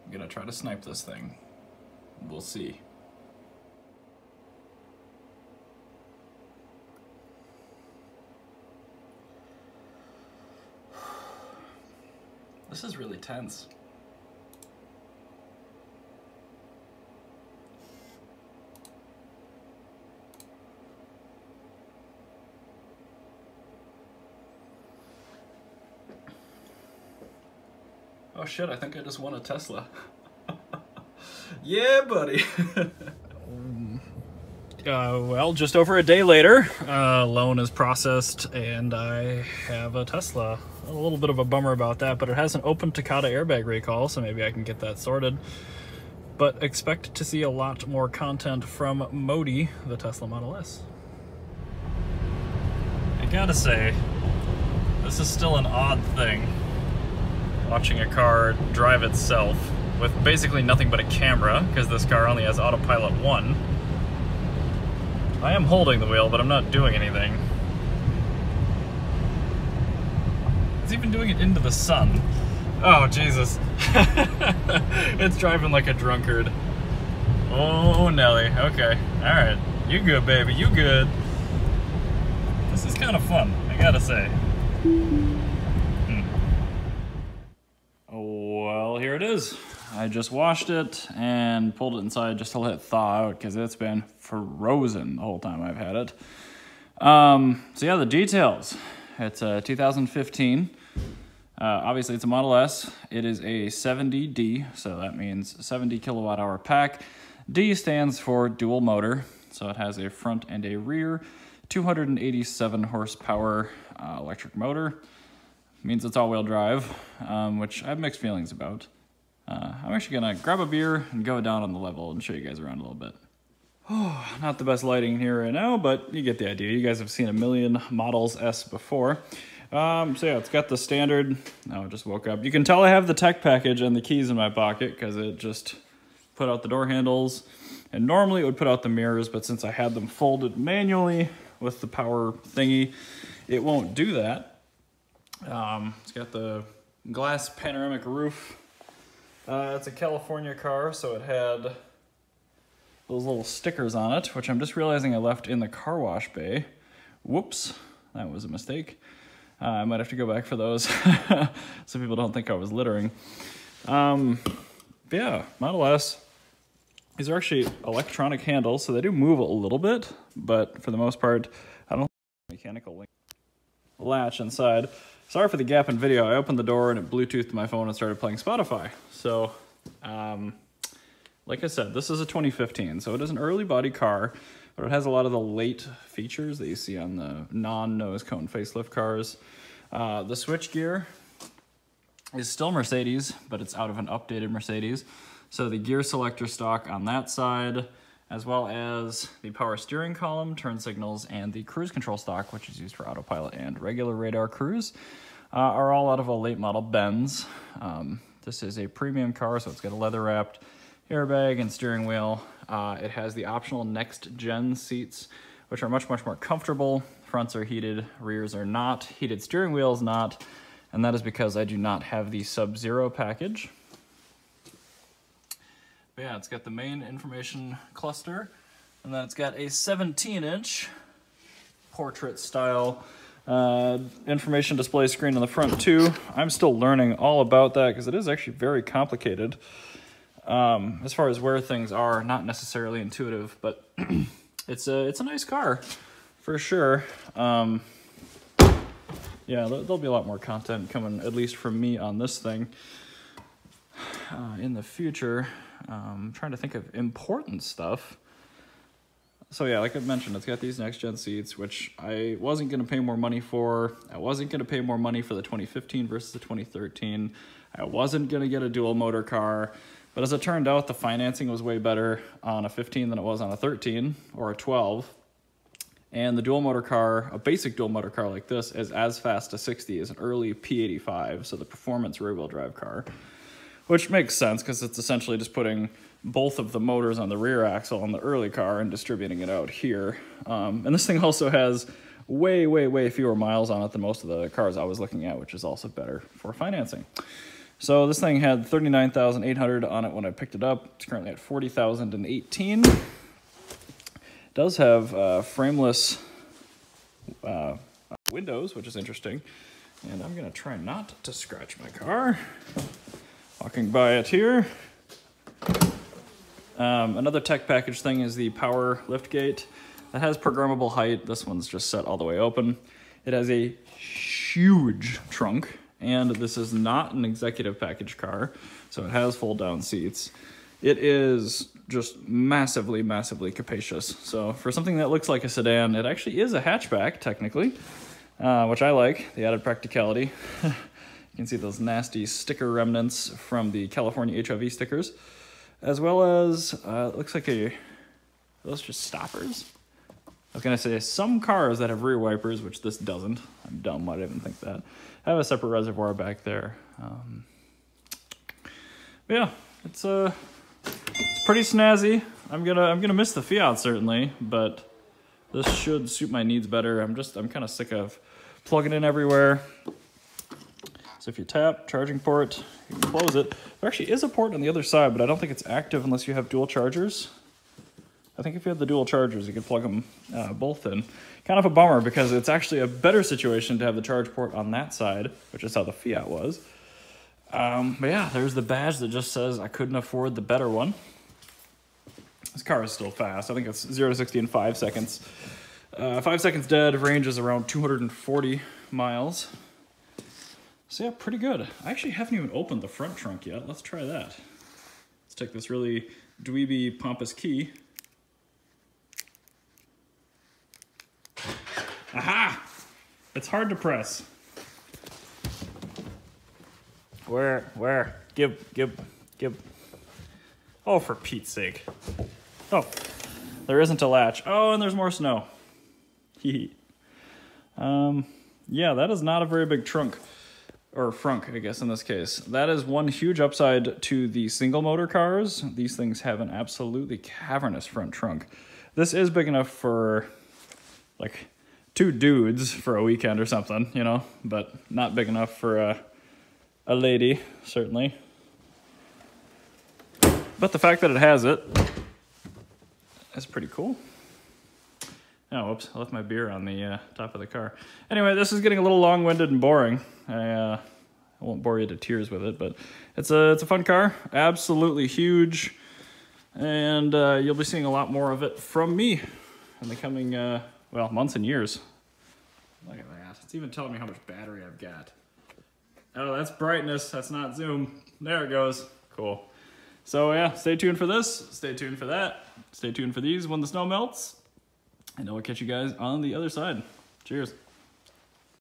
I'm gonna try to snipe this thing. We'll see. This is really tense. Oh shit, I think I just won a Tesla. Yeah, buddy. Well, just over a day later, loan is processed and I have a Tesla. A little bit of a bummer about that, but it has an open Takata airbag recall, so maybe I can get that sorted. But expect to see a lot more content from Modi, the Tesla Model S. I gotta say, this is still an odd thing, watching a car drive itself with basically nothing but a camera, because this car only has Autopilot 1. I am holding the wheel, but I'm not doing anything. It's even doing it into the sun. Oh, Jesus. It's driving like a drunkard. Oh, Nelly. Okay. Alright. You good, baby. You good. This is kind of fun, I gotta say. Well, here it is. I just washed it and pulled it inside just to let it thaw out because it's been frozen the whole time I've had it. So yeah, the details. It's a 2015. Obviously it's a Model S. It is a 70D, so that means 70 kilowatt hour pack. D stands for dual motor, so it has a front and a rear 287 horsepower electric motor. Means it's all-wheel drive, which I have mixed feelings about. I'm actually gonna grab a beer and go down on the level and show you guys around a little bit. Oh, not the best lighting here right now, but you get the idea. You guys have seen a million Models S before. So yeah, it's got the standard, I just woke up. You can tell I have the tech package and the keys in my pocket because it just put out the door handles. And normally it would put out the mirrors, but since I had them folded manually with the power thingy, it won't do that. It's got the glass panoramic roof. It's a California car, so it had those little stickers on it, which I'm just realizing I left in the car wash bay. Whoops, that was a mistake. I might have to go back for those so people don't think I was littering. But yeah, Model S. These are actually electronic handles, so they do move a little bit, but for the most part, I don't have a mechanical latch inside. Sorry for the gap in video. I opened the door and it Bluetoothed my phone and started playing Spotify. So, like I said, this is a 2015, so it is an early body car, but it has a lot of the late features that you see on the non-nose cone facelift cars. The switchgear is still Mercedes, but it's out of an updated Mercedes. So the gear selector stock on that side, as well as the power steering column, turn signals, and the cruise control stock, which is used for autopilot and regular radar cruise, are all out of a late model Benz. This is a premium car, so it's got a leather-wrapped airbag and steering wheel. It has the optional next-gen seats, which are much, much more comfortable. Fronts are heated, rears are not. Heated steering wheel is not, and that is because I do not have the Sub-Zero package. But yeah, it's got the main information cluster, and then it's got a 17-inch portrait-style information display screen on the front too. I'm still learning all about that because it is actually very complicated. As far as where things are, not necessarily intuitive, but it's a nice car for sure. Yeah, there'll be a lot more content coming, at least from me, on this thing in the future. I'm trying to think of important stuff. So yeah, like I mentioned, it's got these next-gen seats, which I wasn't going to pay more money for. I wasn't going to pay more money for the 2015 versus the 2013. I wasn't going to get a dual motor car. But as it turned out, the financing was way better on a 15 than it was on a 13 or a 12. And the dual motor car, a basic dual motor car like this, is as fast as 60 as an early P85, so the performance rear-wheel drive car. Which makes sense because it's essentially just putting both of the motors on the rear axle on the early car and distributing it out here. And this thing also has way fewer miles on it than most of the cars I was looking at, which is also better for financing. So this thing had 39,800 on it when I picked it up. It's currently at 40,018. It does have frameless windows, which is interesting. And I'm gonna try not to scratch my car. Walking by it here. Another tech package thing is the power lift gate. That has programmable height. This one's just set all the way open. It has a huge trunk, and this is not an executive package car, so it has fold-down seats. It is just massively, massively capacious. So for something that looks like a sedan, it actually is a hatchback, technically, which I like, the added practicality. You can see those nasty sticker remnants from the California HIV stickers, as well as, it looks like those just stoppers? I was gonna say some cars that have rear wipers, which this doesn't. I'm dumb, I didn't even think that. I have a separate reservoir back there. But yeah, it's pretty snazzy. I'm gonna miss the Fiat certainly, but this should suit my needs better. I'm kind of sick of plugging in everywhere. So if you tap charging port, you can close it. There actually is a port on the other side, but I don't think it's active unless you have dual chargers. I think if you have the dual chargers, you could plug them both in. Kind of a bummer because it's actually a better situation to have the charge port on that side, which is how the Fiat was. But yeah, there's the badge that just says I couldn't afford the better one. This car is still fast. I think it's 0 to 60 in 5 seconds. 5 seconds dead, range is around 240 miles. So yeah, pretty good. I actually haven't even opened the front trunk yet. Let's try that. Let's take this really dweeby, pompous key. Aha! It's hard to press. Where? Give. Oh, for Pete's sake. Oh, there isn't a latch. Oh, and there's more snow. Hee. Yeah, that is not a very big trunk. Or frunk, I guess, in this case. That is one huge upside to the single motor cars. These things have an absolutely cavernous front trunk. This is big enough for, like, 2 dudes for a weekend or something, you know, but not big enough for a lady, certainly. But the fact that it has it is pretty cool. Oh, whoops, I left my beer on the top of the car. Anyway, this is getting a little long-winded and boring. I won't bore you to tears with it, but it's a fun car, absolutely huge, and you'll be seeing a lot more of it from me in the coming, well, months and years. Look at that. It's even telling me how much battery I've got. Oh, that's brightness. That's not zoom. There it goes. Cool. So yeah, stay tuned for this. Stay tuned for that. Stay tuned for these when the snow melts. And I'll catch you guys on the other side. Cheers.